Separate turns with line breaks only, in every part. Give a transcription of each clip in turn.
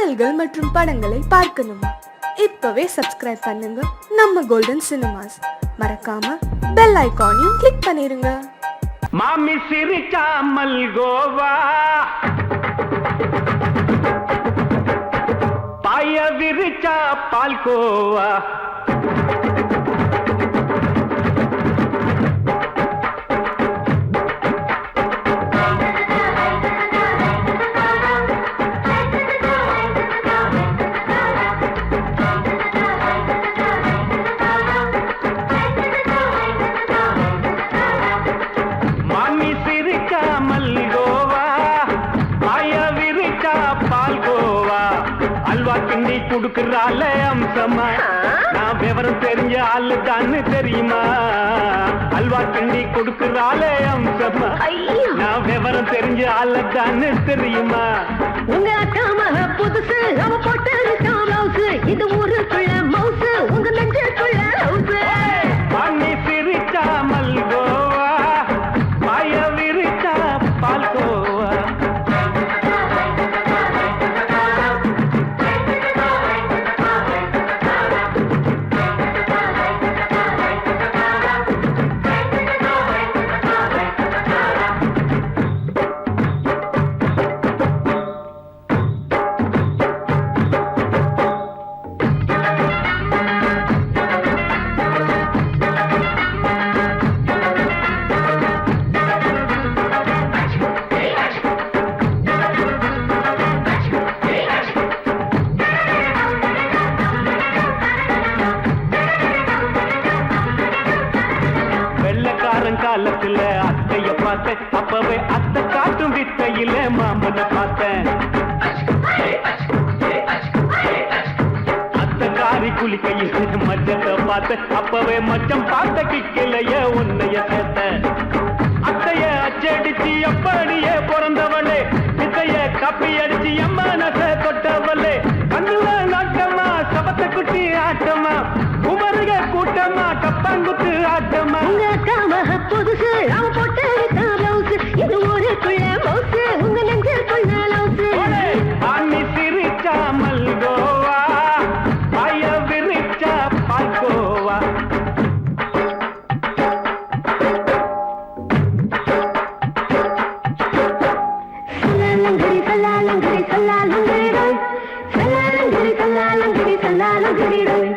பாடல்கள் மற்றும் படங்களை பார்க்கணுமா? இப்பவே சப்ஸ்கிரைப் பண்ணுங்க நம்ம கோல்டன் சினிமாஸ். மறக்காம பெல் ஐகானையும் கிளிக் பண்ணிருங்க.
மாமி சிரிச்சா மல்கோவா, பாய விரிச்சா பால்கோவா, குடுக்கறால அம்சமா நான் விவரம் தெரிஞ்ச ஆளு தான்னு தெரியுமா? அல்வா கிண்டி குடுக்கறால அம்சமா நான் விவரம் தெரிஞ்ச ஆளு தான்னு தெரியுமா?
உங்க அக்காம புதுசு அவ போட்டு காமௌசு, இது ஊருக்குள்ள மவுசு, உங்க நெஞ்சுக்குள்ள ஹவுசு.
பாணி சிரிச்சா மல்கோவா, பாய விரிச்சா பால்கோவா. காலத்துல அத்தைய பார்த்தேன், அப்பவே அத்தை காட்டும் வித்தையில மாமனை பார்த்தேன். அத்தை காரி குளிக்கையில் மச்சத்தை பார்த்தேன், அப்பவே மச்சம் பார்த்த கிக்கலைய உன்னைய சேர்த்தேன். அத்தைய அச்சடிச்சு எப்படியே பிறந்தவளே, இத்தைய கப்பி அடிச்சு எம்மனச தொட்டவளே. கண்ணுல நாட்டமா சபத்தை குட்டி ஆட்டமா, குமருக கூட்டமா கப்பாங்குத்து ஆட்டமா.
புதுசு அவ போட்டு காமௌசு, இது ஊருக்குள்ள மவுசு, உங்க நெஞ்சுக்குள்ள லவுசு.
பாணி சிரிச்சா மல்கோவா, பாய விரிச்சா பால்கோவா.
சல்லாலங்கடி சல்லாலங்கடி சல்லாலங்கடி ரோய், சல்லாலங்கடி சல்லாலங்கடி சல்லாலங்கடி ரோய்.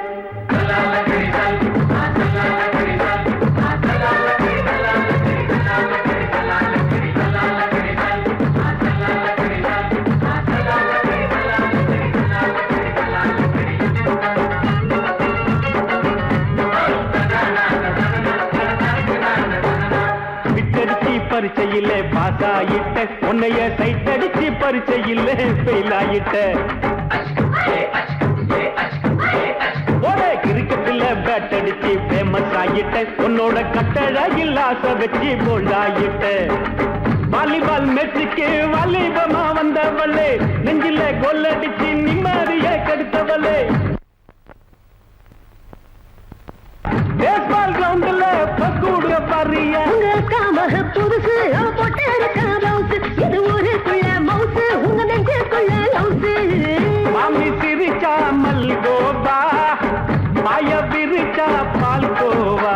பரிச்சையில பாஸ் ஆயிட்ட, உன்னைய சைட் அடிச்சு பரிச்சையில ஃபெயில் ஆயிட்ட. கிரிக்கெட்ல பேட் அடிச்சு ஃபேமஸ் ஆயிட்ட, உன்னோட கட்டழகில் ஆசை வச்சு போல்ட் ஆயிட்ட. வாலிபால் மேட்சுக்கு வாலிபமா வந்தவளே, நெஞ்சில கோல் அடிச்சு நிம்மதிய கெடுத்தவளே. பேஸ்பால் கிரவுண்ட்ல பக்கூடுற பாரியா,
புதுசு அவ போட்டு காமௌசு, இது ஊருக்குள்ள மவுசு, உங்க நெஞ்சுக்குள்ள லவுசு.
மாமி சிரிச்சா மல்கோவா, பாய விரிச்சா பால்கோவா.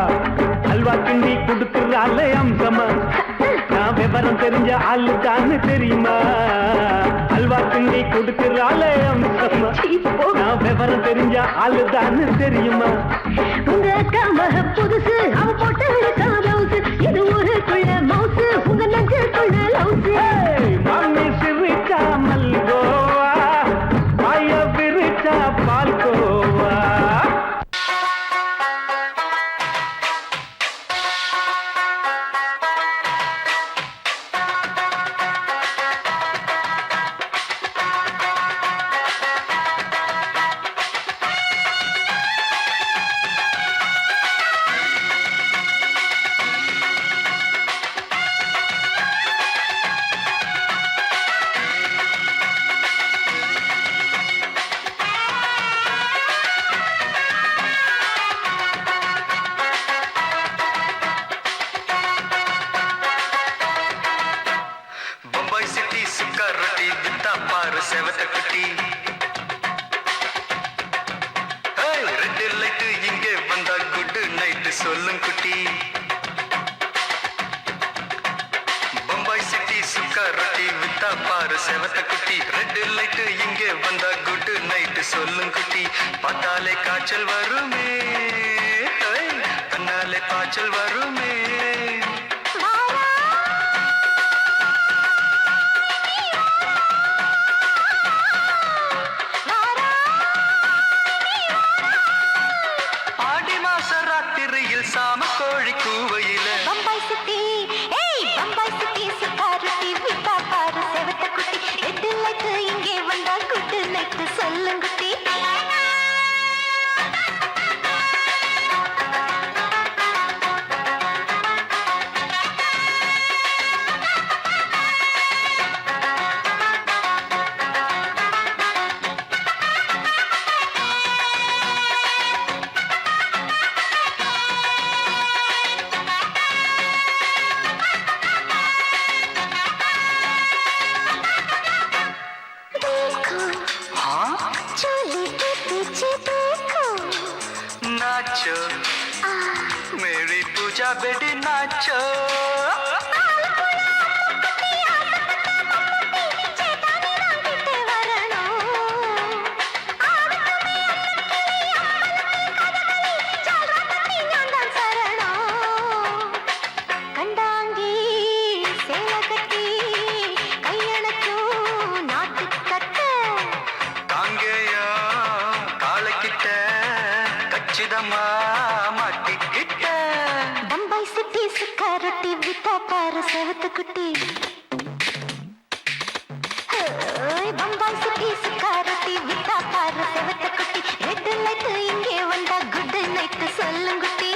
அல்வா கிண்டி குடுக்கறால அம்சமா நான் விவரம் தெரிஞ்ச ஆளு தான்னு தெரியுமா? அல்வா கிண்டி குடுக்கறால அம்சமா நான் விவரம் தெரிஞ்ச ஆளு தான்னு தெரியுமா?
உங்க அக்காம புதுசு அவ போட்டு காமௌசு, இது ஊருக்குள்ள மவுசு, உங்க நெஞ்சுக்குள்ள லவுசு.
மாமி சிரிச்சா மல்கோவா, பாய விரிச்சா பால்கோவா.
செவத்த குட்டி ரெட் லைட் இங்கே வந்தா குட் நைட் சொல்லும் குட்டி பார்த்தாலே காய்ச்சல் வருமே தன்னாலே காய்ச்சல் வருமே ஆடி மாச ராத்திரியில் சாம கோழி கூவையில
பம்பாய் சிட்டி ஏய் பம்பாய் சிட்டி சிக்காரத்தி விட்டா பாரு செவத்த குட்டி ரெட் லைட் இங்கே வந்தா குட் நைட் சொல்லும் குட்டி
नाचो मेरी पूजा बेटी नाचो
பம்பாய் சிட்டி சிக்காரத்தி விட்டா பாரு செவத்த குட்டி பம்பாய் சிட்டி சிக்காரத்தி விட்டா பாரு செவத்த குட்டி ரெட் லைட் இங்கே வந்தா குட் நைட் சொல்லும் குட்டி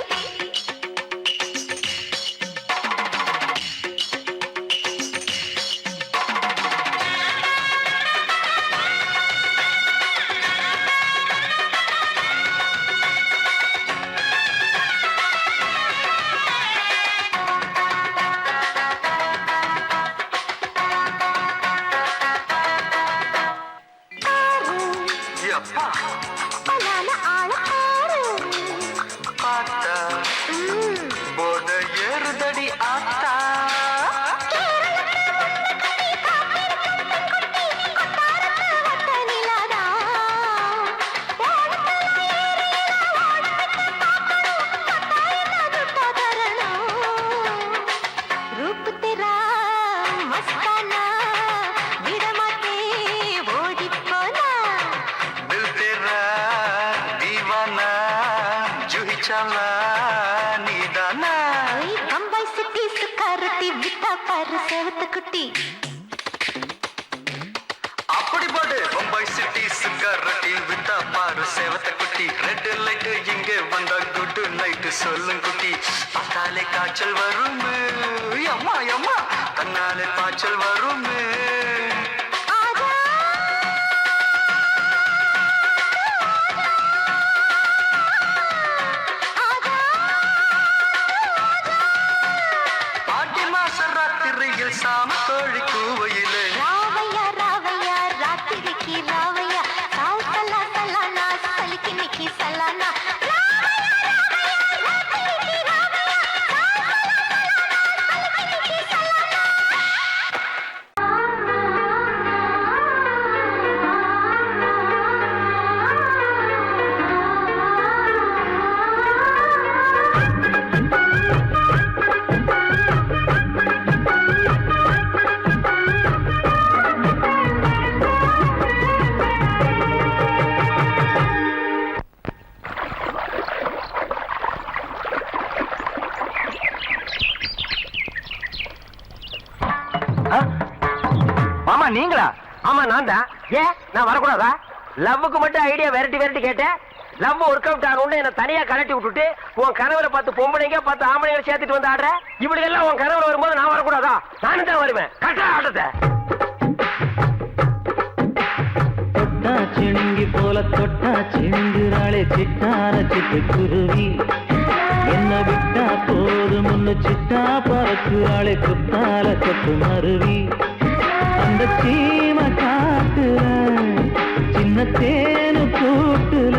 போத ஏறுதடி ஆத்தா
रूप तेरा मस्ताना विडमाते ओडी पोना
दिल तेरा दीवाना जूही चाला नीदाना
बम्बई सिटी सुकारती विटा पर सेवत कुटी
அப்படி போடு பம்பாய் சிட்டி சிகரெட்டி விட்டா பாரு சேவத்த குட்டி ரெட் லைட் இங்கே வந்தா குட் நைட் சொல்லும் குட்டி பார்த்தாலே காய்ச்சல் வருமே அம்மா அம்மா தன்னாலே காய்ச்சல் வருமே ஆடி மாச ராத்திரியில் சாம கோழி கூவையிலே
ராவையா ராவையா ராத்திரிக்கு ராவையா சால் சலா சலானா சலிக்கு நிக்கி சலானா
மாமா நீங்களா? ஆமா நான் தான். ஏன் நான் வரக்கூடாதா? லவ்வுக்கு மட்டும் ஐடியா வெரைட்டி வெரைட்டி கேட்டேன். லவ் ஒர்க் அவுட் ஆகணும்னு என்ன தனியா கலட்டி விட்டுட்டு உன் கனவுல 10 பொம்பளைங்க 10 ஆம்பளைங்க சேர்த்துட்டு வந்து ஆடுற. இப்படி எல்லாம் உன் கனவுல வரும்போது நான் வரக்கூடாதா? நானும் தான் வருவேன். கட்டா ஆட்டத்தை.
தொட்டா சிணுங்கி போல தொட்டா சிணுங்குறாளே சிட்டார சிட்டு குருவி என்ன விட்டா போதும் முன்னு சிட்டா பறக்குறாளே குத்தால கொத்து மருவி அந்த சீம காட்டுல சின்ன தேனு கூட்டுல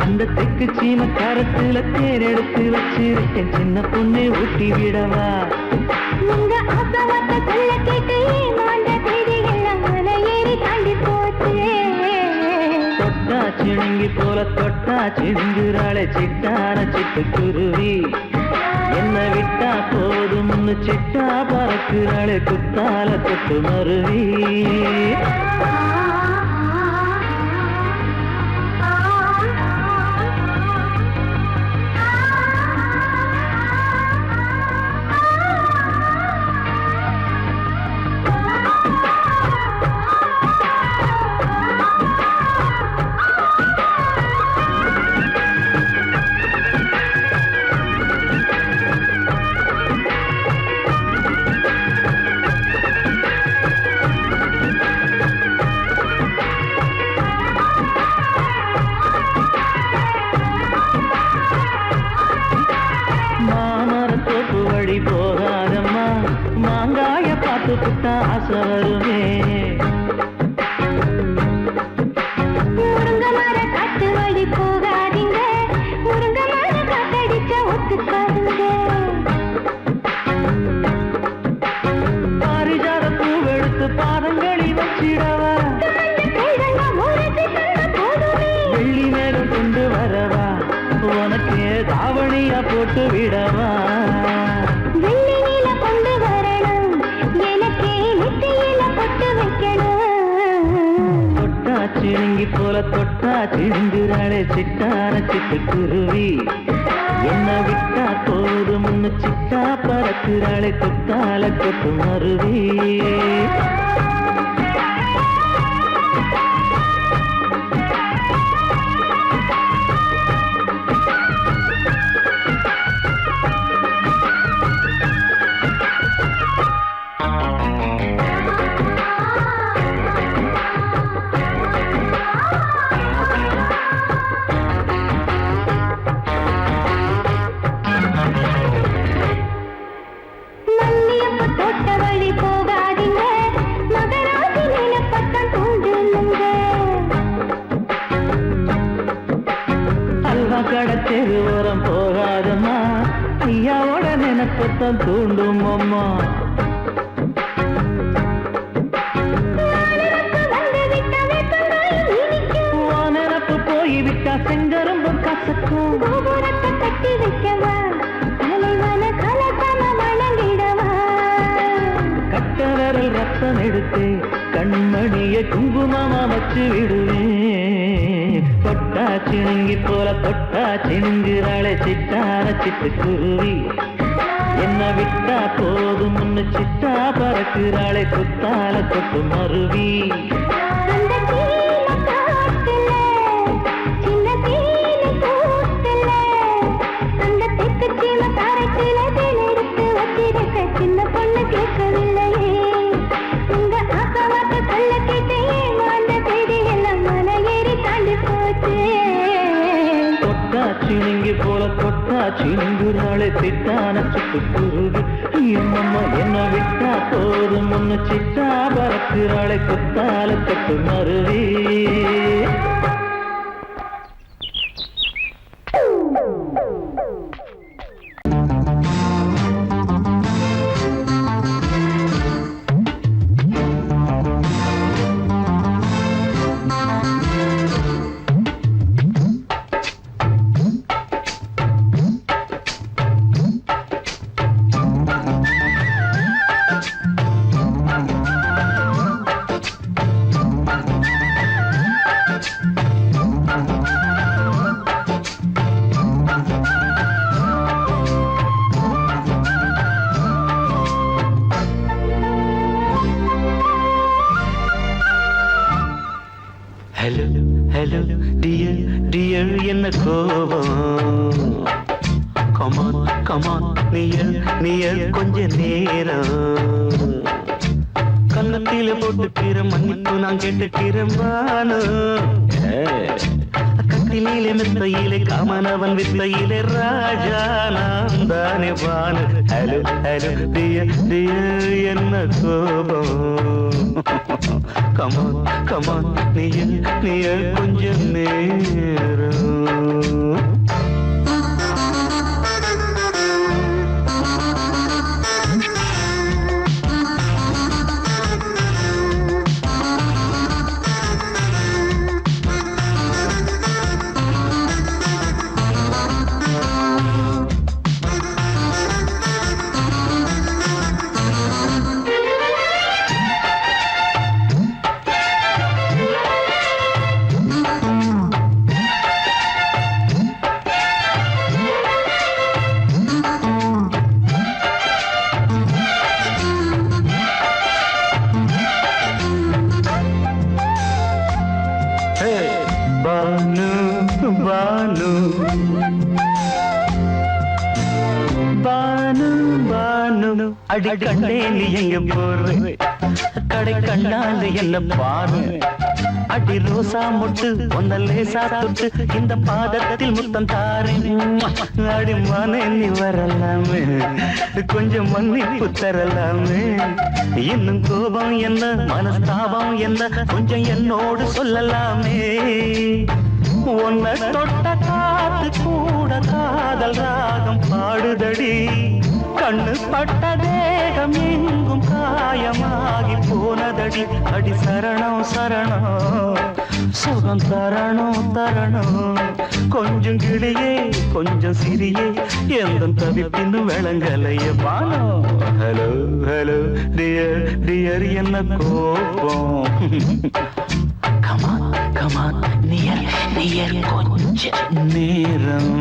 அந்த தெக்கு சீம கரத்துல தேர் எடுத்து வச்சிருக்கேன் சின்ன பொண்ணு ஊட்டி விடவா
உங்க ஆசவாத்த சொல்ல கேட்டு ஏமாந்த தெரியே
சிணுங்கி போல தொட்டா சிணுங்குறாளே சிட்டான சிட்டுக்குருவி என்ன விட்டா போதும்னு சிட்டா பறக்குறாளே குத்தால தொட்டு மருவி போகாதம்மா மாங்காய பார்த்து புட்டா ஆசை வருமே
முருங்க மர காட்டு வழி போகாதீங்க முருங்க மர காத்தடிச்ச ஒத்துக்காதுங்க
பாரிஜாத பூவெடுத்து பாதங்களில் வச்சிடவா வெள்ளி நேரம் கொண்டு வரவா உனக்கு தாவணியா போட்டு விடவா
வெள்ளி நீல கொண்டு வரணும் எனக்கே நெத்தியில பொட்டு வைக்கணும்
தொட்டா சிணுங்கி போல தொட்டா சிணுங்குறாளே சிட்டான சிட்டுக்குருவி என்ன விட்டா போதும்னு சிட்டா பறக்குறாளே கொத்தால கொத்து மருவி கடத்தெரு ஓரம் போகாதம்மா ஐயாவோட நினைப்பத்தான் தூண்டும் அம்மா நினப்பு போய்விட்டா செங்கரும்பு கசக்கும்
கட்டி வைக்கவா தலைவன கலப்பம வணங்கிடவா
கட்டவரல் ரத்தம் எடுத்து கண்மணிய குங்குமமா வச்சு விடுவேன் தொட்டா சிணுங்கி போல தொட்டா சிணுங்குறாளே சிட்டான சிட்டுக்குருவி என்ன விட்டா போதும்னு சிட்டா பறக்குறாளே குத்தால தொட்டு மருவி
அந்த கீழ காட்டுல சின்ன தீனி கூட்டுல அந்த தெற்கு சீம காரைக்குல எடுத்து வச்சிருக்க சின்ன பொண்ணு கேட்கவில்லையே உங்க ஆசவாக்க சொல்ல கேட்டையே அந்த தேதி எல்லாம் மன ஏறி தாண்டி போச்சு
தொட்டா சிணுங்கி போல தொட்டா சிணுங்குறாளே சிட்டான சிட்டுக்குருவி என்னம்மா என்ன விட்டா போதும் ஒன்னு சிட்டா பறக்குறாளே குத்தால தொட்டு மருவி ஹலோ ஹலோ டியர் டியர் என்ன கோபம் கமான் கமான் நியர் நியர் கொஞ்ச நேரம் கன்னத்தில போட்டுக்கிற மன்னிப்பு நான் கேட்டுக்கிறம்பானு கட்டிலே மெத்தையிலே காமனவன் வித்தையிலே ராஜா நான் தானே வானு ஹலோ ஹலோ டியர் டியர் என்ன கோபம் கமான் கமான் நீய கொஞ்சம் நேரம் பானு பானு பானு பானு அடி கண்டே நீ எங்க போற கடை கண்ணால என்ன பாரு அடி ரோசா முட்டு ஒன்ன லேசா தொட்டு இந்த பாதத்தில் முத்தம் தாரே அடி மனே நீ வரலாமே கொஞ்சம் மன்னிப்பு தரலாமே இன்னும் கோபம் என்ன மனஸ்தாபம் என்ன கொஞ்சம் என்னோடு சொல்லலாமே உன்னை தொட்ட காத்து கூட காதல் ராகம் பாடுதடி கண்ணு பட்ட தேகம் எங்கும் காயமாகி போனதடி அடி சரணம் சரணம் சுகம் தரணும் தரணும் கொஞ்சம் கிளியே கொஞ்சம் சிறியே எந்த தவிப்பின்னு விளங்கலைய பானோ ஹலோ ஹலோ டியர் டியர் என்ன கோபம் கமான் கமான் நியர் நியர் கொஞ்ச நேரம்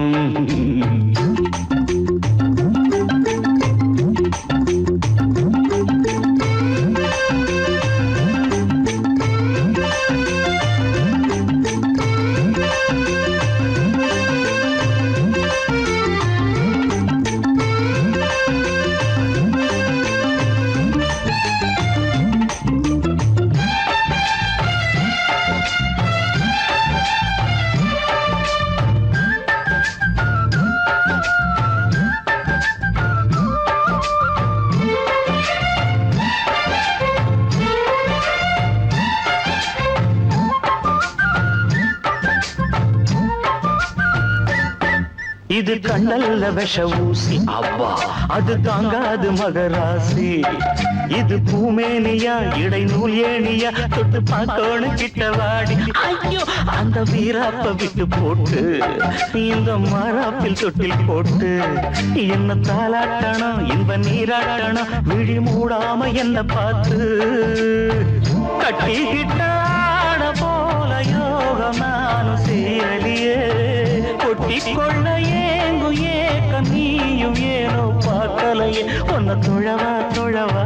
இது கண்ணல்ல விஷ ஊசி அவ்வா அது தாங்காது மகராசி இது பூமேனியா இடை நூல் ஏனியா தொட்டு பார்த்தோன்னு கிட்ட வாடி ஐயோ அந்த வீராப்ப விட்டு போட்டு இந்த மாறாப்பில் தொட்டில் போட்டு என்ன தாளாட்டணும் இன்ப நீராட்டணும் விழி மூடாம என்ன பார்த்து கட்டிக்கிட்ட போல யோகம் நானும் சேரலியே கொட்டிக்கொள்ள ஏங்கு ஏக்க நீயும் ஏனோ பார்க்கலையே உன்னை தொழவா தொழவா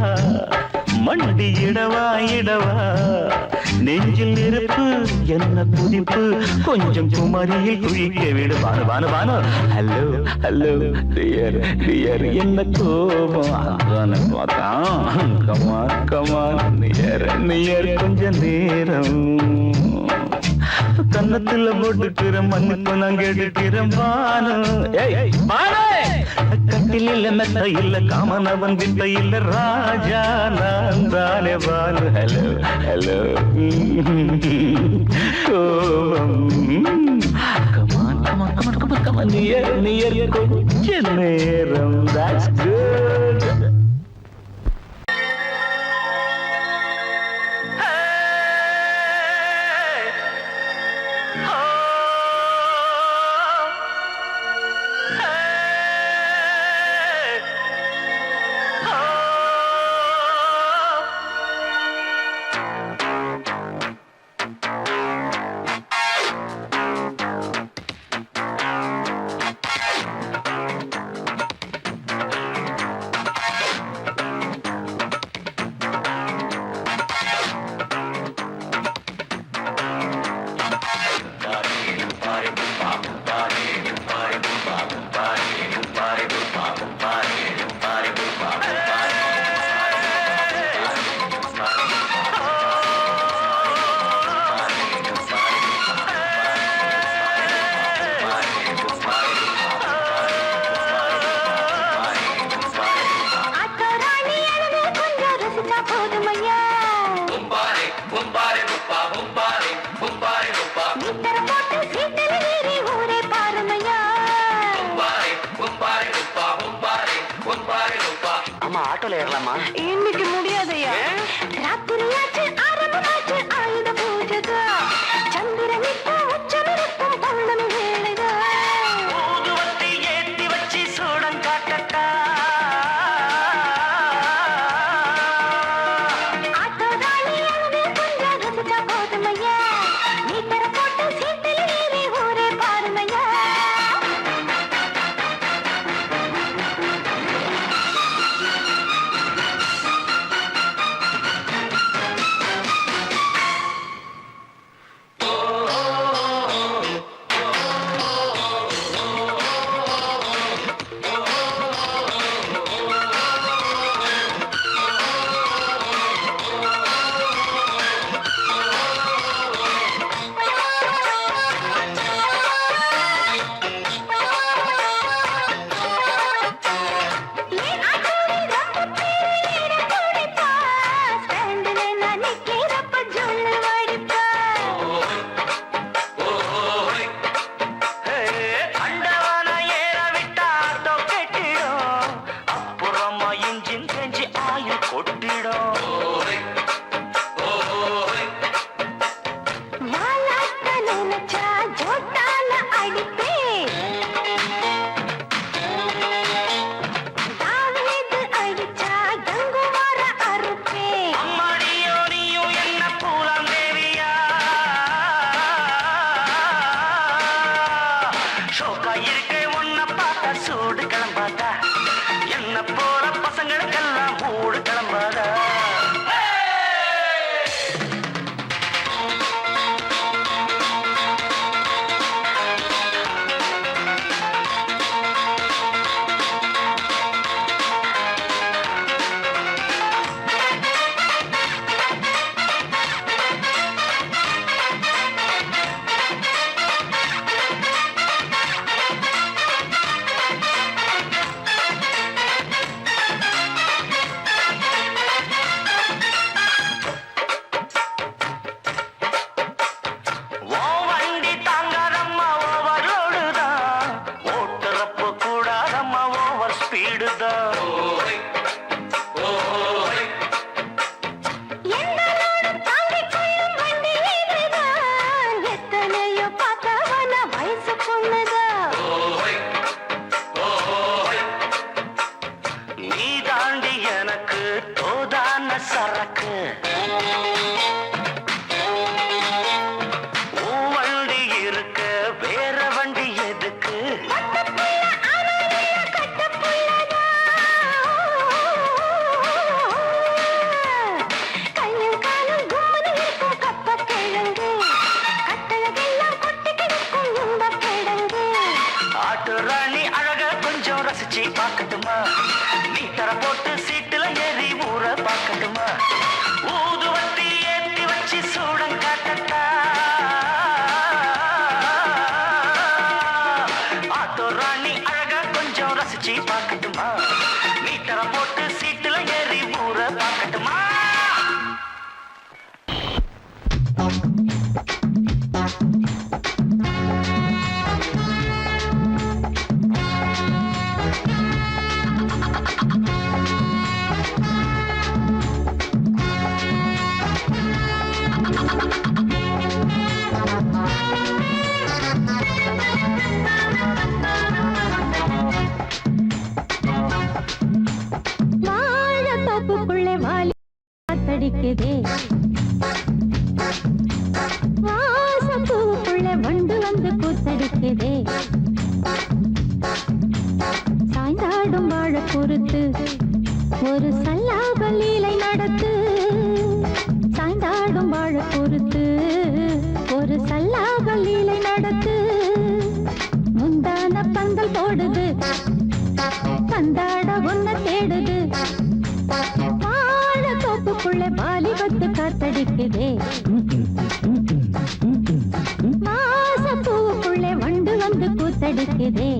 மண்டி இடவா இடவா நெஞ்சில் இருப்பு என்ன குதிப்பு கொஞ்சம் குமரியில் குழிக்க விடு Banu Banu Banu hello hello dear dear என்ன கோபம் அதான பார்த்தான் கமான் கமான் நியர் நியர் கொஞ்ச நேரம் கன்னத்துல போட்டுக்கிற மன்னிப்பு நான் கேட்டுக்கிறேன் பானு கட்டில் இல்ல மெத்த இல்ல காமனவன் வித்த இல்ல ராஜா நான் தானே பானு ஹலோ ஹலோ கோபம் come on come on come on come on come on near near கொஞ்ச நேரம் that's good ஆட்டோல ஏறலாமா
இன்னைக்கு முடியாதையா ராத்திரியாச்சு ஆரம்பமாச்சு ஆயுத பூஜைதா சந்திரனிட்டு உச்சமிருக்கும் பௌர்ணமி வேளைதா
ஊதுவத்தி ஏத்தி வச்சு சூடம் காட்டக்கா
ஆட்டோதானி அளவே கொஞ்சம் ரசிச்சா போதுமையா மீட்டர போட்டு சீட்டில் ஏறி ஊரே பாருமையா
கூத்தடிக்குதே வாசப்பூக்குள்ள வண்டு வந்து கூத்தடிக்குதே சாய்ந்தாடும் வாழ பொறுத்து ஒரு சல்லாப லீலை நடத்து சாய்ந்தாடும் வாழ பொறுத்து ஒரு சல்லாப லீலை நடத்து முந்தான பந்தல் போடுது பந்தாட ஒன்ன தேடுது வாழ தோப்புக்குள்ள வாலிபத்து காத்தடிக்குதே மாசப்பூவுக்குள்ள வண்டு வந்து கூத்தடிக்குதே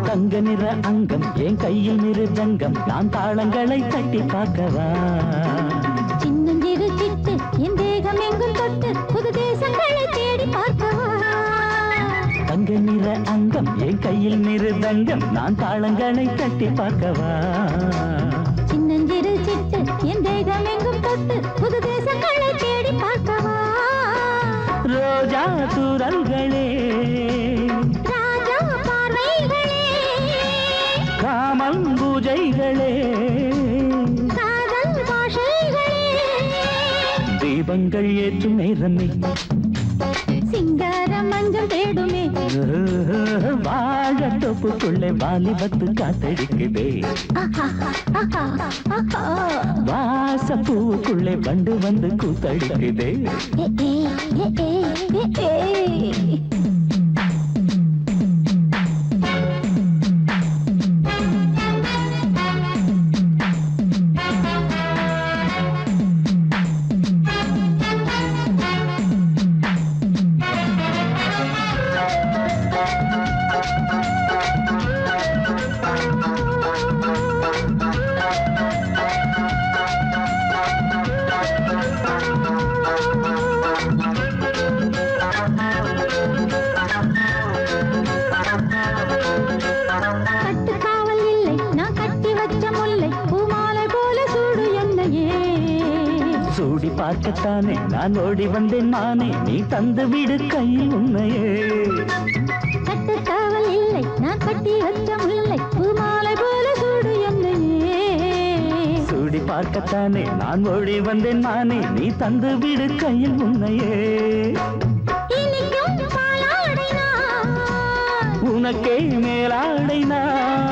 தங்க நிற அங்கம் என் கையில் மிருதங்கம் நான் தாளங்களை தட்டி பார்க்கவா
சின்னஞ்சிறு சிட்டு என் தேகம் எங்கும் தொட்டு புது தேசங்களை தேடி பார்க்கவா
தங்க நிற அங்கம் என் கையில் மிருதங்கம் நான் தாளங்களை தட்டி பார்க்கவா
சின்னஞ்சிறு சிட்டு என் தேகம் எங்கும் தொட்டு புது தேசங்களை தேடி பார்க்கவா
ரோஜா தூரல்களே
ராஜா பார்வைகளே
காமல் பூஜைகளே
காதல் பாஷைகளே
தீபங்கள் ஏற்றும் நேரமே
சிங்கார மஞ்சள் தேடுமே
வாழ தொப்புக்குள்ளே வாலிபத்து காத்தடிக்குதே வாசப்பூவுக்குள்ளே வண்டு வந்து கூத்தடிக்குதே
கட்டுக்காவல் இல்லை நான் கட்டி வச்ச முல்லை பூமாலை போல சூடு என்னையே
சூடி பார்க்கத்தானே நான் ஓடி வந்தேன் நானே நீ தந்து விடு கையில் உன்னையே
கட்டுக்காவல் இல்லை நான் கட்டி வச்ச முல்லை பூமாலை போல சூடு என்னையே
சூடி பார்க்கத்தானே நான் ஓடி வந்தேன் நானே நீ தந்து விடு கையில் உன்னையே
இனிக்கும் பாலாடை நான்
உனக்கே மேலாடை நான்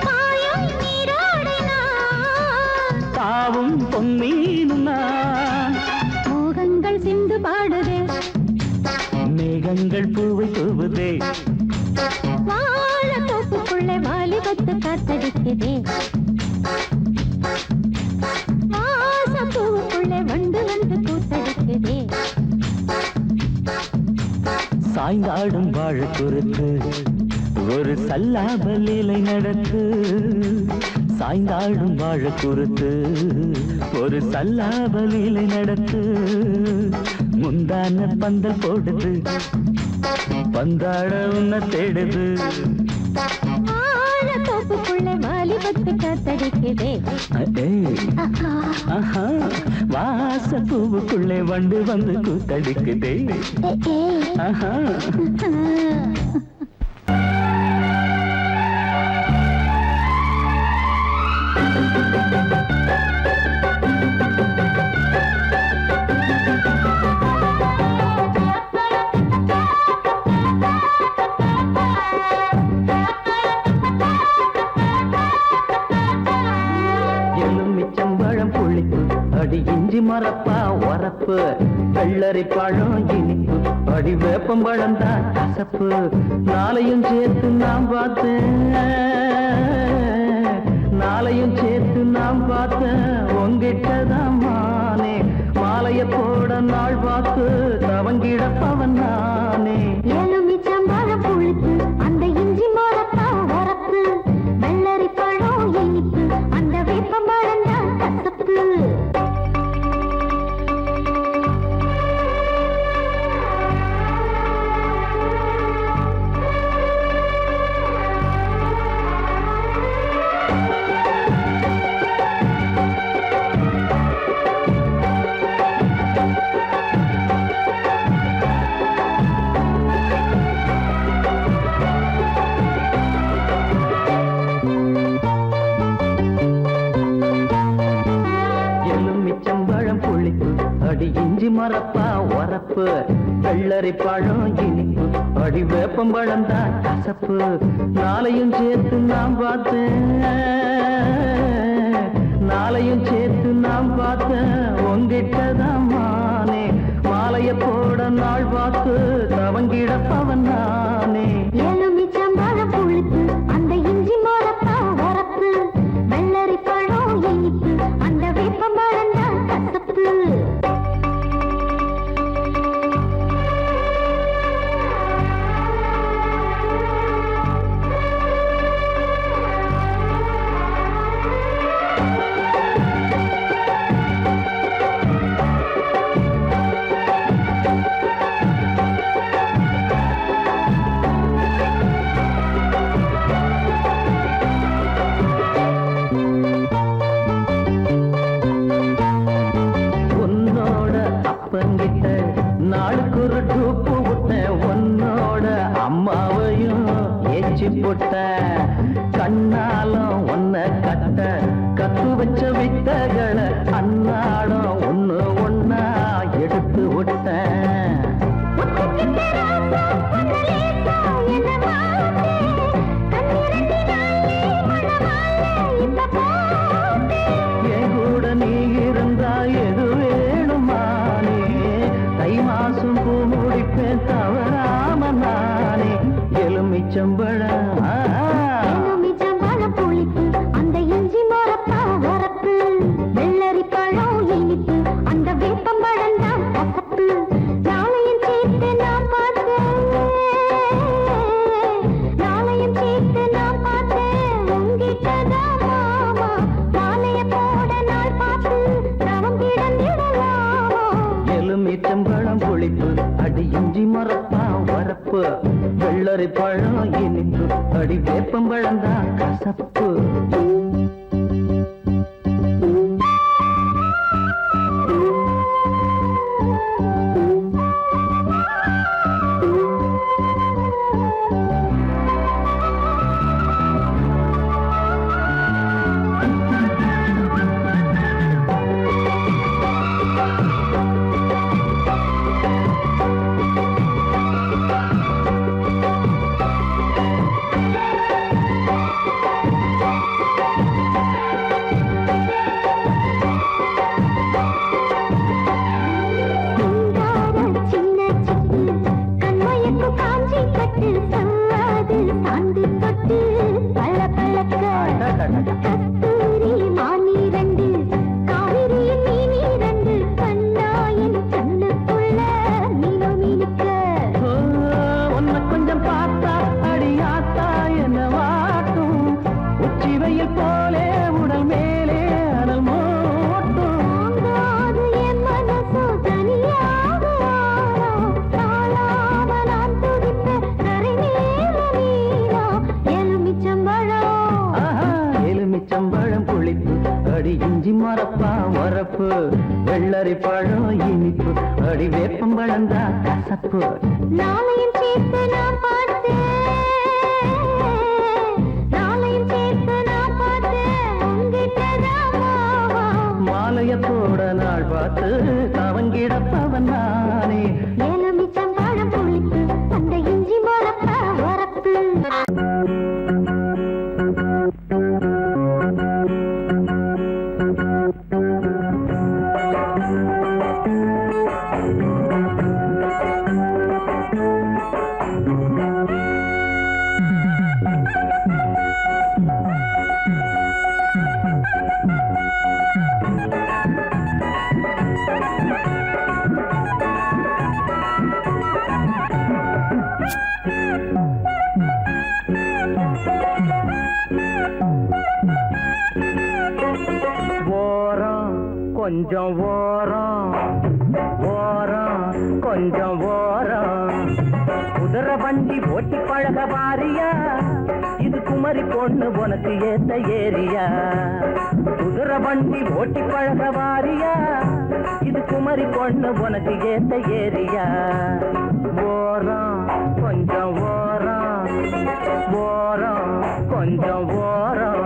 பாயும் நீராடை நான்
தாவும் பொன்னீனும் நான்
மோகங்கள் சிந்து பாடுதே
மேகங்கள் பூவை தூவுதே
வாழ தோப்புக்குள்ளே வாலிபத்து காத்தடிக்குதே வாசப்பூவுக்குள்ளே வண்டு வந்து கூத்தடிக்குதே
சாய்ந்தாடும் வாழ குறுத்து ஒரு சல்லாப லீலை நடத்து சாய்ந்தாடும் வாழ குறுத்து ஒரு சல்லாப லீலை நடத்து முந்தான பந்தல் போடுது பந்தாட உன்ன தேடுது
வாழ தோப்புக்குள்ளே வாலிபத்து காத்தடிக்குதே
வாச பூவுக்குள்ளே வண்டு வந்து கூத்தடிக்குதே ஆஹா. எலுமிச்சம்பழம் புளிப்பு அடி இஞ்சி மரப்பா உரப்பு வெள்ளரி பழம் இனிப்பு அடி வேப்பம்பழம் தான் கசப்பு நாளையும் சேர்த்து நாம் பார்த்தேன் நாளையும் சேர்த்து நாம் பார்த்தேன் உங்கிட்டதான் மானே மாலைய போட நாள் பார்த்து தவங்கிடப்பவன் நானே
எலுமிச்சம்பழம் புளிப்பு அந்த இஞ்சி மரப்பா
மரப்பா உரப்பு, வெள்ளரி பழம் இனிப்பு, அடி வேப்பம்பழம் தான் கசப்பு. நாளையும் சேர்த்து நான் பார்த்தேன், நாளையும் சேர்த்து நான் பார்த்தேன், உங்கிட்டதான் மானே. மாலைய போட நாள் பார்த்து தவங்கிடப்பவன் நானே.
எலுமிச்சம்பழம் புளிப்பு, அந்த இஞ்சி மரப்பா உரப்பு, வெள்ளரி பழம் இனிப்பு, அந்த வேப்பம்பழம் தான் கசப்பு.
அப்பங்கிட்ட நாளுக்கு ஒரு டூப்பு விட்டேன், உன்னோட அம்மாவையும் ஏச்சி போட்டேன். கண்ணாலும் ஒன்ன கட்ட கத்து வச்ச வித்தகளை அன்னாடம் ஒண்ணு ஒன்னா எடுத்து விட்டேன். என் கூட நீ இருந்தா எது வேணுமானே, தை மாசம் பூ முடிப்பேன் தவறாம நானே. எலுமிச்சம்பழம்
புளிப்பு, அந்த இஞ்சி மரப்பா உரப்பு, வெள்ளரி பழம் இனிப்பு, அந்த வேப்பம்பழம் தான் கசப்பு. நாளையும் சேர்த்து நான் பார்த்தேன், நாளையும் சேர்த்து நான் பார்த்தேன், உங்கிட்டதான் மாமா. மாலைய போட நாள் பார்த்து தவம் கிடந்திடலாமா.
எலுமிச்சம்பழம் புளிப்பு, அடி இஞ்சி மரப்பா உரப்பு, வெள்ளரி பழம் இனிப்பு, அடி வேப்பம்பழம் தான் கசப்பு. வெள்ளரி பழம் இனிப்பு, அடி வேப்பம்பழம் தான் கசப்பு.
நாளையும் சேர்த்து நான் பார்த்தேன், நாளையும் சேர்த்து நான் பார்த்தேன், உங்கிட்டதான் மாமா.
மாலைய போட நாள் பார்த்து தவங்கிடப்பவன் நானே.
எலுமிச்சம்பழம் புளிப்பு, அந்த இஞ்சி மரப்பா உரப்பு.
கொஞ்சம் ஓரம் ஓரம் கொஞ்சம் ஓரம், குதிரை வண்டி ஓட்டி பழக வாரியா, இது குமரி பொண்ணு உனக்கு ஏத்த ஏரியா. குதிரை வண்டி ஓட்டி பழக வாரியா, இது குமரி பொண்ணு உனக்கு ஏத்த ஏரியா. ஓரம் கொஞ்சம் ஓரம் ஓரம் கொஞ்சம் ஓரம்.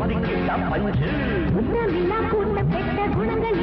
மதிக்கிட்டா பஞ்சு
உத்தமில்லா கூட்ட பெற்ற குணங்கள்